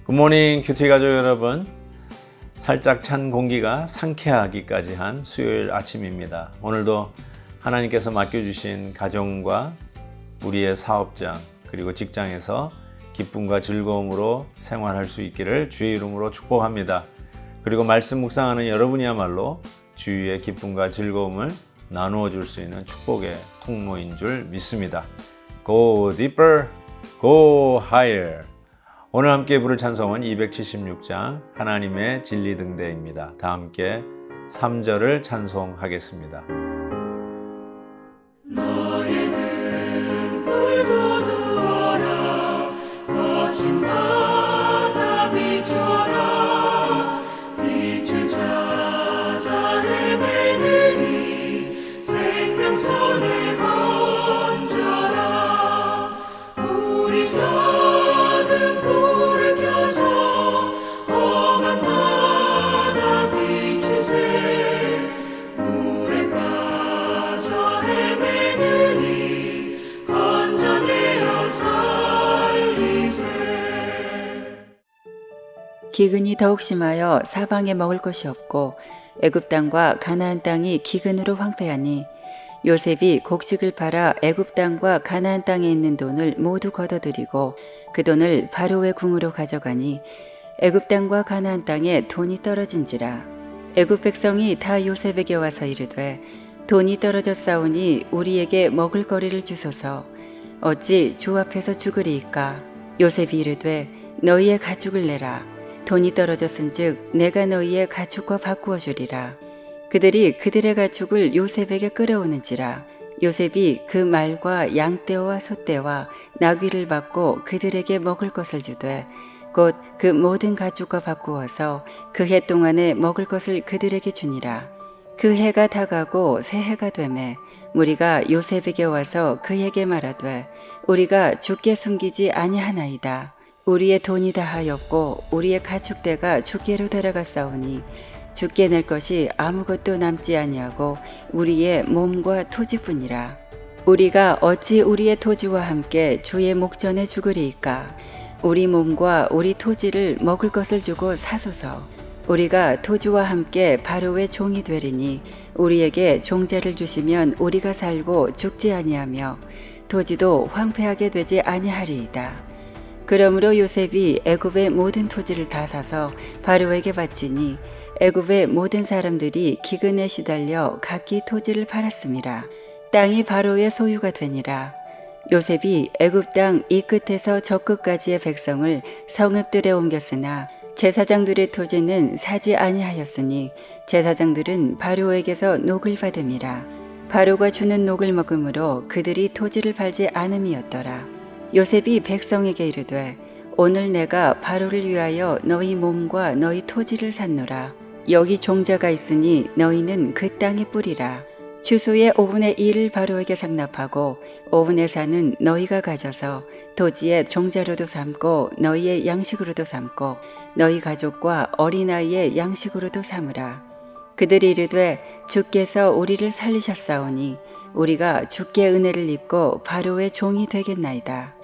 굿모닝 큐티 가족 여러분, 살짝 찬 공기가 상쾌하기까지 한 수요일 아침입니다. 오늘도 하나님께서 맡겨주신 가정과 우리의 사업장 그리고 직장에서 기쁨과 즐거움으로 생활할 수 있기를 주의 이름으로 축복합니다. 그리고 말씀 묵상하는 여러분이야말로 주위의 기쁨과 즐거움을 나누어 줄 수 있는 축복의 통로인 줄 믿습니다. Go deeper, go higher. 오늘 함께 부를 찬송은 276장 하나님의 진리 등대입니다. 다 함께 3절을 찬송하겠습니다. 너의 등불도 두어라, 거친 바다 비춰라, 빛을 찾아 헤매느니 생명선을 건져라. 우리 작은 불을 켜서 험한 바다 비추세. 물에 빠져 헤매느니 건져내어 살리세. 기근이 더욱 심하여 사방에 먹을 것이 없고 애굽 땅과 가나안 땅이 기근으로 황폐하니 요셉이 곡식을 팔아 애굽 땅과 가나안 땅에 있는 돈을 모두 걷어들이고 그 돈을 바로의 궁으로 가져가니 애굽 땅과 가나안 땅에 돈이 떨어진지라. 애굽 백성이 다 요셉에게 와서 이르되 돈이 떨어졌사오니 우리에게 먹을 거리를 주소서. 어찌 주 앞에서 죽으리이까. 요셉이 이르되 너희의 가축을 내라. 돈이 떨어졌은즉 내가 너희의 가축과 바꾸어 주리라. 그들이 그들의 가축을 요셉에게 끌어오는지라. 요셉이 그 말과 양떼와 소떼와 나귀를 받고 그들에게 먹을 것을 주되 곧 그 모든 가축과 바꾸어서 그 해 동안에 먹을 것을 그들에게 주니라. 그 해가 다가고 새 해가 되매 무리가 요셉에게 와서 그에게 말하되 우리가 주께 숨기지 아니하나이다. 우리의 돈이 다하였고 우리의 가축대가 주께로 데려갔사오니 주께 낼 것이 아무것도 남지 아니하고 우리의 몸과 토지뿐이라. 우리가 어찌 우리의 토지와 함께 주의 목전에 죽으리이까. 우리 몸과 우리 토지를 먹을 것을 주고 사소서. 우리가 토지와 함께 바로의 종이 되리니 우리에게 종자를 주시면 우리가 살고 죽지 아니하며 토지도 황폐하게 되지 아니하리이다. 그러므로 요셉이 애굽의 모든 토지를 다 사서 바로에게 바치니 애굽의 모든 사람들이 기근에 시달려 각기 토지를 팔았음이라. 땅이 바로의 소유가 되니라. 요셉이 애굽 땅 이 끝에서 저 끝까지의 백성을 성읍들에 옮겼으나 제사장들의 토지는 사지 아니하였으니 제사장들은 바로에게서 녹을 받음이라. 바로가 주는 녹을 먹음으로 그들이 토지를 팔지 않음이었더라. 요셉이 백성에게 이르되 오늘 내가 바로를 위하여 너희 몸과 너희 토지를 샀노라. 여기 종자가 있으니 너희는 그 땅에 뿌리라. 추수의 5분의 1을 바로에게 상납하고 5분의 4는 너희가 가져서 토지의 종자로도 삼고 너희의 양식으로도 삼고 너희 가족과 어린아이의 양식으로도 삼으라. 그들이 이르되 주께서 우리를 살리셨사오니 우리가 주께 은혜를 입고 바로의 종이 되겠나이다.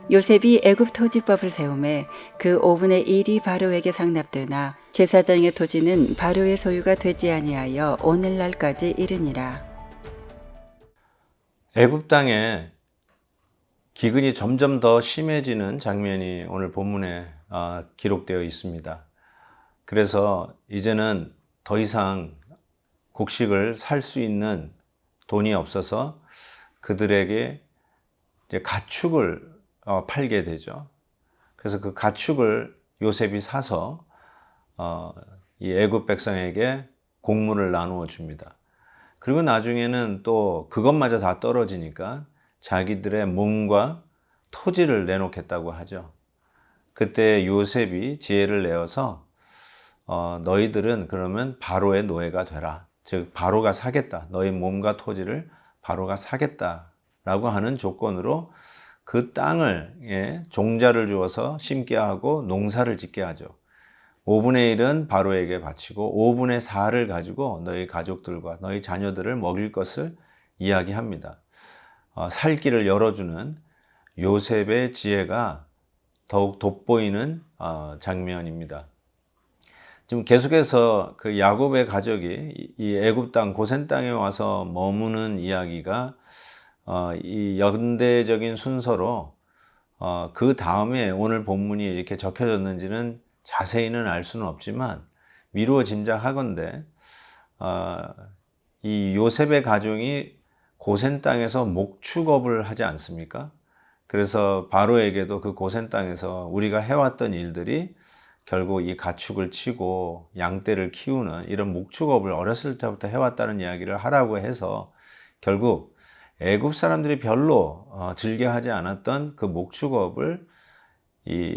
요셉이 애굽 토지법을 세우매 그 5분의 1이 바로에게 상납되나 제사장의 토지는 바로의 소유가 되지 아니하여 오늘날까지 이르니라. 애굽 땅에 기근이 점점 더 심해지는 장면이 오늘 본문에 기록되어 있습니다. 그래서 이제는 더 이상 곡식을 살 수 있는 돈이 없어서 그들에게 이제 가축을 팔게 되죠. 그래서 그 가축을 요셉이 사서 이 애굽 백성에게 곡물을 나누어 줍니다. 그리고 나중에는 또 그것마저 다 떨어지니까 자기들의 몸과 토지를 내놓겠다고 하죠. 그때 요셉이 지혜를 내어서 너희들은 그러면 바로의 노예가 되라. 즉 바로가 사겠다. 너희 몸과 토지를 바로가 사겠다라고 하는 조건으로 그 땅을 종자를 주어서 심게 하고 농사를 짓게 하죠. 5분의 1은 바로에게 바치고 5분의 4를 가지고 너희 가족들과 너희 자녀들을 먹일 것을 이야기합니다. 살 길을 열어주는 요셉의 지혜가 더욱 돋보이는 장면입니다. 지금 계속해서 그 야곱의 가족이 이 애굽 땅 고센 땅에 와서 머무는 이야기가 이 연대적인 순서로 그 다음에 오늘 본문이 이렇게 적혀졌는지는 자세히는 알 수는 없지만 미루어 짐작하건대 이 요셉의 가족이 고센 땅에서 목축업을 하지 않습니까? 그래서 바로에게도 그 고센 땅에서 우리가 해왔던 일들이 결국 이 가축을 치고 양떼를 키우는 이런 목축업을 어렸을 때부터 해왔다는 이야기를 하라고 해서 결국 애굽 사람들이 별로 즐겨하지 않았던 그 목축업을 이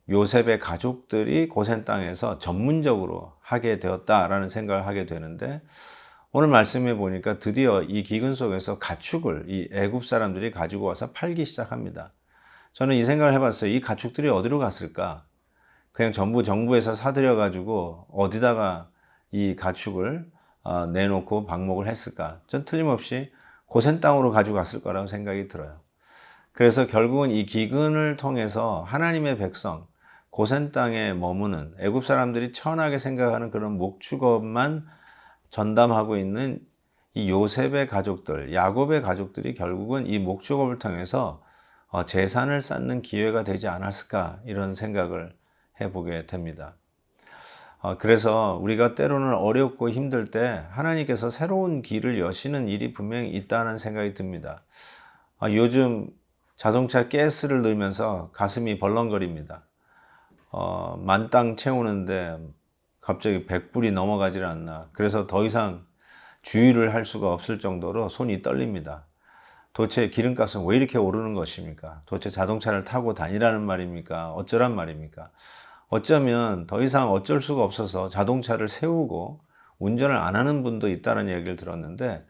요셉의 가족들이 고센 땅에서 전문적으로 하게 되었다라는 생각을 하게 되는데, 오늘 말씀해 보니까 드디어 이 기근 속에서 가축을 이 애굽 사람들이 가지고 와서 팔기 시작합니다. 저는 이 생각을 해봤어요. 이 가축들이 어디로 갔을까? 그냥 전부 정부에서 사들여 가지고 어디다가 이 가축을 내놓고 방목을 했을까? 전 틀림없이 고센 땅으로 가지고 갔을 거라고 생각이 들어요. 그래서 결국은 이 기근을 통해서 하나님의 백성, 고센 땅에 머무는 애굽 사람들이 천하게 생각하는 그런 목축업만 전담하고 있는 이 요셉의 가족들, 야곱의 가족들이 결국은 이 목축업을 통해서 재산을 쌓는 기회가 되지 않았을까, 이런 생각을 해보게 됩니다. 그래서 우리가 때로는 어렵고 힘들 때 하나님께서 새로운 길을 여시는 일이 분명히 있다는 생각이 듭니다. 요즘 자동차 가스를 넣으면서 가슴이 벌렁거립니다. 만땅 채우는데 갑자기 100불이 넘어가질 않나. 그래서 더 이상 주의를 할 수가 없을 정도로 손이 떨립니다. 도대체 기름값은 왜 이렇게 오르는 것입니까? 도대체 자동차를 타고 다니라는 말입니까? 어쩌란 말입니까? 어쩌면 더 이상 어쩔 수가 없어서 자동차를 세우고 운전을 안 하는 분도 있다는 얘기를 들었는데,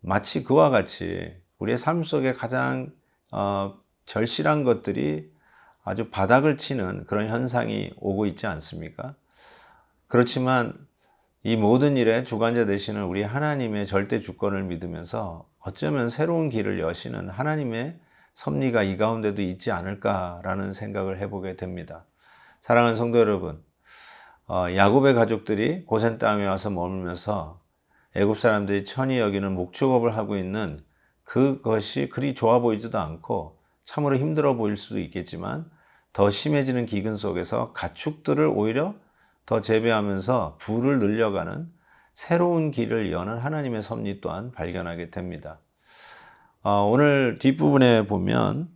마치 그와 같이 우리의 삶 속에 가장 절실한 것들이 아주 바닥을 치는 그런 현상이 오고 있지 않습니까? 그렇지만 이 모든 일의 주관자 되시는 우리 하나님의 절대 주권을 믿으면서 어쩌면 새로운 길을 여시는 하나님의 섭리가 이 가운데도 있지 않을까라는 생각을 해보게 됩니다. 사랑하는 성도 여러분, 야곱의 가족들이 고센 땅에 와서 머물면서 애굽 사람들이 천히 여기는 목축업을 하고 있는 그것이 그리 좋아 보이지도 않고 참으로 힘들어 보일 수도 있겠지만, 더 심해지는 기근 속에서 가축들을 오히려 더 재배하면서 부를 늘려가는 새로운 길을 여는 하나님의 섭리 또한 발견하게 됩니다. 오늘 뒷부분에 보면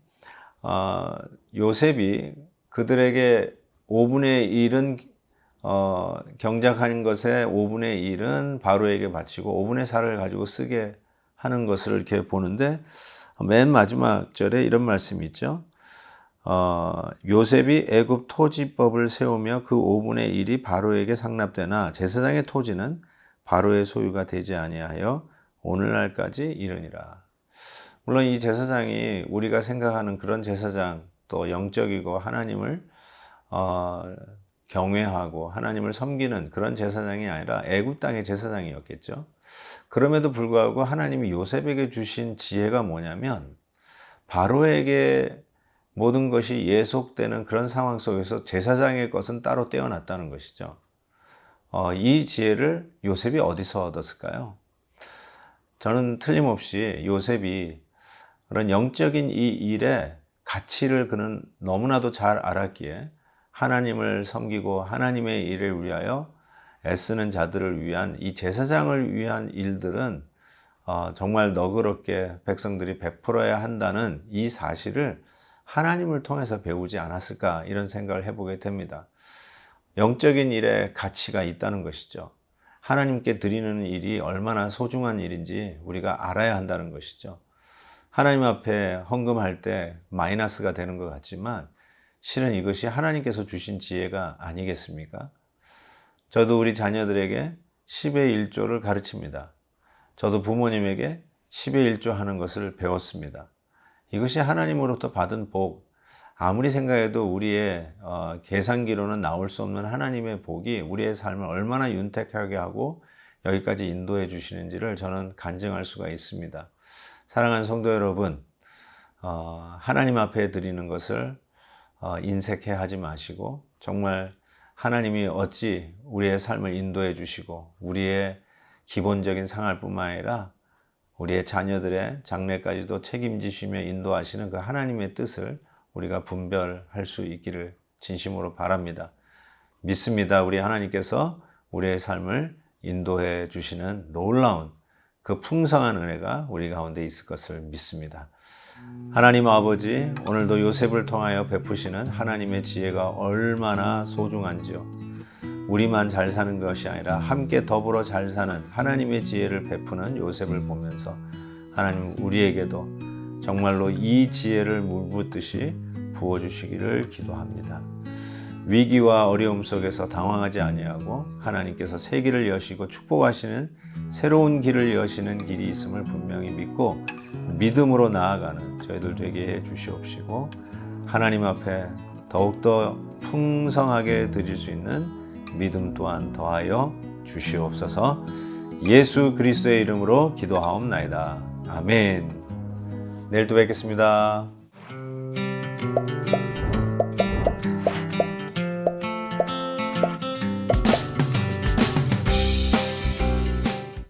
요셉이 그들에게 5분의 1은 경작한 것의 5분의 1은 바로에게 바치고 5분의 4를 가지고 쓰게 하는 것을 이렇게 보는데, 맨 마지막 절에 이런 말씀이 있죠. 요셉이 애굽 토지법을 세우며 그 5분의 1이 바로에게 상납되나 제사장의 토지는 바로의 소유가 되지 아니하여 오늘날까지 이르니라. 물론 이 제사장이 우리가 생각하는 그런 제사장, 또 영적이고 하나님을 경외하고 하나님을 섬기는 그런 제사장이 아니라 애굽 땅의 제사장이었겠죠. 그럼에도 불구하고 하나님이 요셉에게 주신 지혜가 뭐냐면, 바로에게 모든 것이 예속되는 그런 상황 속에서 제사장의 것은 따로 떼어놨다는 것이죠. 이 지혜를 요셉이 어디서 얻었을까요? 저는 틀림없이 요셉이 그런 영적인 이 일의 가치를 그는 너무나도 잘 알았기에 하나님을 섬기고 하나님의 일을 위하여 애쓰는 자들을 위한 이 제사장을 위한 일들은 정말 너그럽게 백성들이 베풀어야 한다는 이 사실을 하나님을 통해서 배우지 않았을까, 이런 생각을 해보게 됩니다. 영적인 일에 가치가 있다는 것이죠. 하나님께 드리는 일이 얼마나 소중한 일인지 우리가 알아야 한다는 것이죠. 하나님 앞에 헌금할 때 마이너스가 되는 것 같지만 실은 이것이 하나님께서 주신 지혜가 아니겠습니까? 저도 우리 자녀들에게 10의 1조를 가르칩니다. 저도 부모님에게 10의 1조 하는 것을 배웠습니다. 이것이 하나님으로부터 받은 복, 아무리 생각해도 우리의 계산기로는 나올 수 없는 하나님의 복이 우리의 삶을 얼마나 윤택하게 하고 여기까지 인도해 주시는지를 저는 간증할 수가 있습니다. 사랑하는 성도 여러분, 하나님 앞에 드리는 것을 인색해 하지 마시고 정말 하나님이 어찌 우리의 삶을 인도해 주시고 우리의 기본적인 생활뿐만 아니라 우리의 자녀들의 장래까지도 책임지시며 인도하시는 그 하나님의 뜻을 우리가 분별할 수 있기를 진심으로 바랍니다. 믿습니다. 우리 하나님께서 우리의 삶을 인도해 주시는 놀라운 그 풍성한 은혜가 우리 가운데 있을 것을 믿습니다. 하나님 아버지, 오늘도 요셉을 통하여 베푸시는 하나님의 지혜가 얼마나 소중한지요. 우리만 잘 사는 것이 아니라 함께 더불어 잘 사는 하나님의 지혜를 베푸는 요셉을 보면서 하나님 우리에게도 정말로 이 지혜를 물붓듯이 부어주시기를 기도합니다. 위기와 어려움 속에서 당황하지 아니하고 하나님께서 새 길을 여시고 축복하시는 새로운 길을 여시는 길이 있음을 분명히 믿고 믿음으로 나아가는 저희들 되게 해 주시옵시고 하나님 앞에 더욱더 풍성하게 드릴 수 있는 믿음 또한 더하여 주시옵소서. 예수 그리스도의 이름으로 기도하옵나이다. 아멘. 내일 또 뵙겠습니다.